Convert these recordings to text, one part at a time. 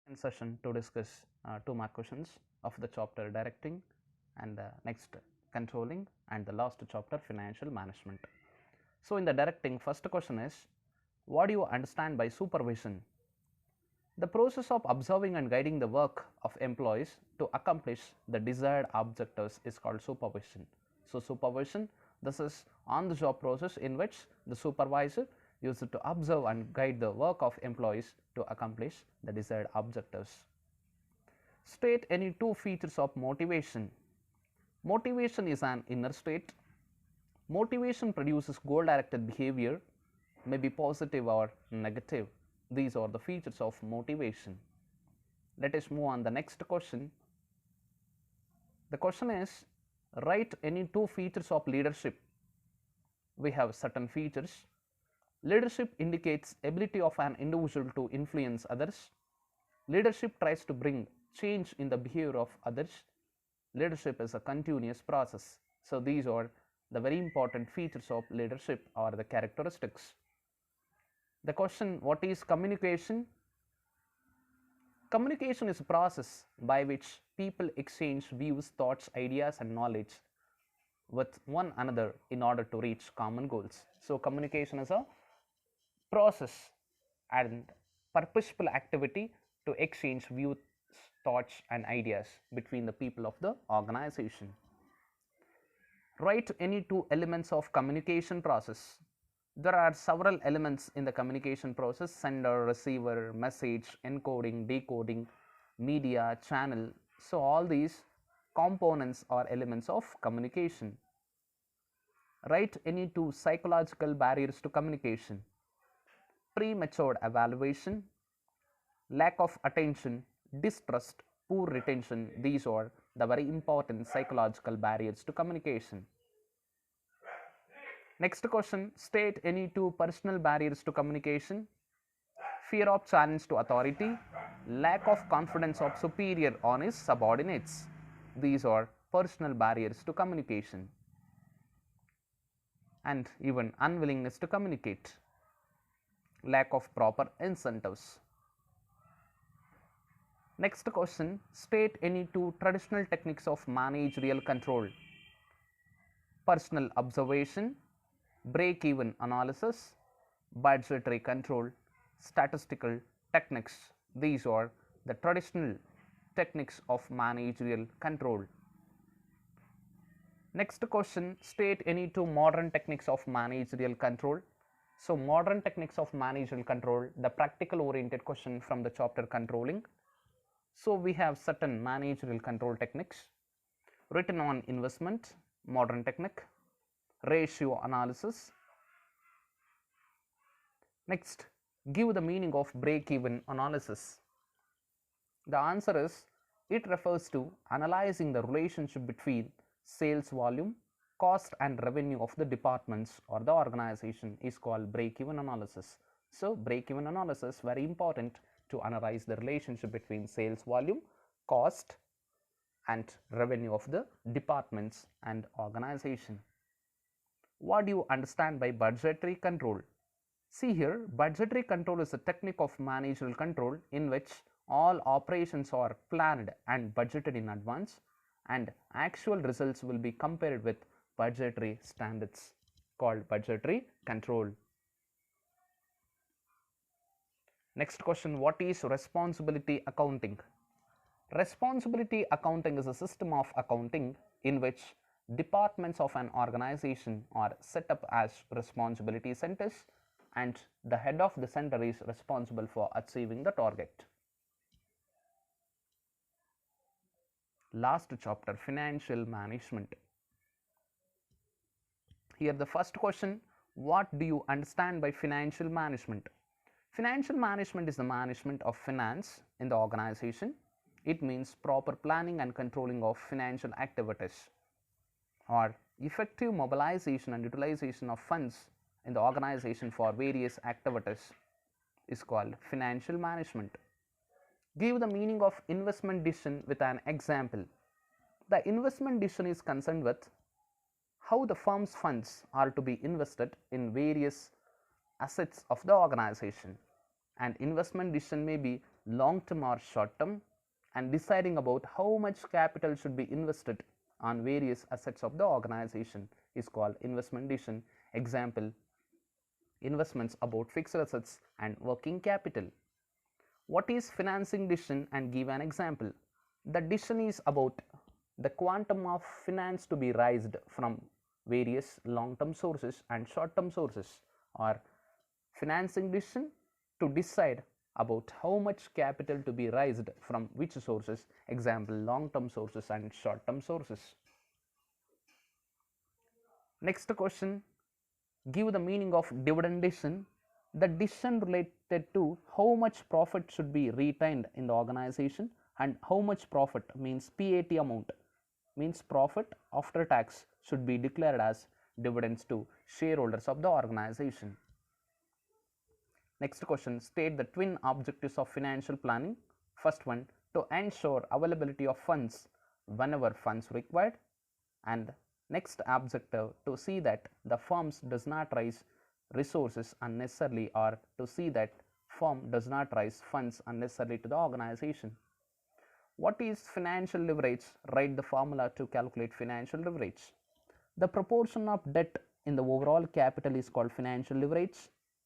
in session to discuss two mark questions of the chapter directing and the next controlling and the last chapter financial management. So, in the directing, first question is, what do you understand by supervision? The process of observing and guiding the work of employees to accomplish the desired objectives is called supervision. So, supervision, this is on the job process in which the supervisor used to observe and guide the work of employees to accomplish the desired objectives. State any two features of motivation. Motivation is an inner state. Motivation produces goal directed behavior, may be positive or negative. These are the features of motivation. Let us move on the next question. The question is, write any two features of leadership. We have certain features. Leadership indicates ability of an individual to influence others. Leadership tries to bring change in the behavior of others. Leadership is a continuous process. So, these are the very important features of leadership or the characteristics. The question, what is communication? Communication is a process by which people exchange views, thoughts, ideas and knowledge with one another in order to reach common goals. So, communication is a process and purposeful activity to exchange views, thoughts and ideas between the people of the organization. Write any two elements of communication process. There are several elements in the communication process: sender, receiver, message, encoding, decoding, media, channel. So, all these components are elements of communication. Write any two psychological barriers to communication. Premature evaluation, lack of attention, distrust, poor retention. These are the very important psychological barriers to communication. Next question, state any two personal barriers to communication. Fear of challenge to authority, lack of confidence of superior on his subordinates. These are personal barriers to communication. And even unwillingness to communicate, lack of proper incentives. Next question, state any two traditional techniques of managerial control. Personal observation, break-even analysis, budgetary control, statistical techniques. These are the traditional techniques of managerial control. Next question, state any two modern techniques of managerial control. So, modern techniques of managerial control, the practical oriented question from the chapter controlling. So, we have certain managerial control techniques: return on investment, modern technique; ratio analysis. Next, give the meaning of break-even analysis. The answer is, it refers to analyzing the relationship between sales volume, cost and revenue of the departments or the organization is called break-even analysis. So, break-even analysis very important to analyze the relationship between sales volume, cost and revenue of the departments and organization. What do you understand by budgetary control? See here, budgetary control is a technique of managerial control in which all operations are planned and budgeted in advance, and actual results will be compared with budgetary standards, called budgetary control. Next question, what is responsibility accounting? Responsibility accounting is a system of accounting in which departments of an organization are set up as responsibility centers, and the head of the center is responsible for achieving the target. Last chapter, financial management. Here the first question, what do you understand by financial management? Financial management is the management of finance in the organization. It means proper planning and controlling of financial activities, or effective mobilization and utilization of funds in the organization for various activities is called financial management. Give the meaning of investment decision with an example. The investment decision is concerned with how the firm's funds are to be invested in various assets of the organization, and investment decision may be long term or short term, and deciding about how much capital should be invested on various assets of the organization is called investment decision. Example, investments about fixed assets and working capital. What is financing decision, and give an example? The decision is about the quantum of finance to be raised from various long term sources and short term sources, or financing decision to decide about how much capital to be raised from which sources, example long term sources and short term sources. Next question, give the meaning of dividend decision. The decision related to how much profit should be retained in the organization, and how much profit means PAT amount, means profit after tax, should be declared as dividends to shareholders of the organization. Next question, state the twin objectives of financial planning. First one, to ensure availability of funds whenever funds required, and next objective, to see that the firms does not raise resources unnecessarily, or to see that firm does not raise funds unnecessarily to the organization. What is financial leverage? Write the formula to calculate financial leverage. The proportion of debt in the overall capital is called financial leverage,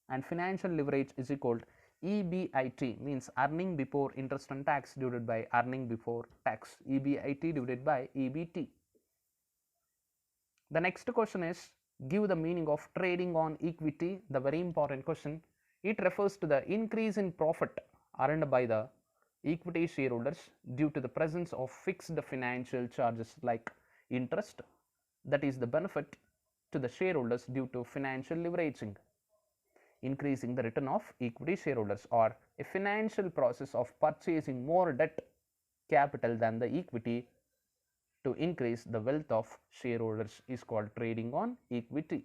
and financial leverage is equal to EBIT, means earning before interest and tax divided by earning before tax, EBIT divided by EBT. The next question is, give the meaning of trading on equity. The very important question. It refers to the increase in profit earned by the equity shareholders due to the presence of fixed financial charges like interest, that is the benefit to the shareholders due to financial leveraging, increasing the return of equity shareholders, or a financial process of purchasing more debt capital than the equity to increase the wealth of shareholders is called trading on equity.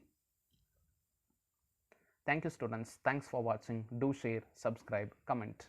Thank you students, thanks for watching. Do share, subscribe, comment.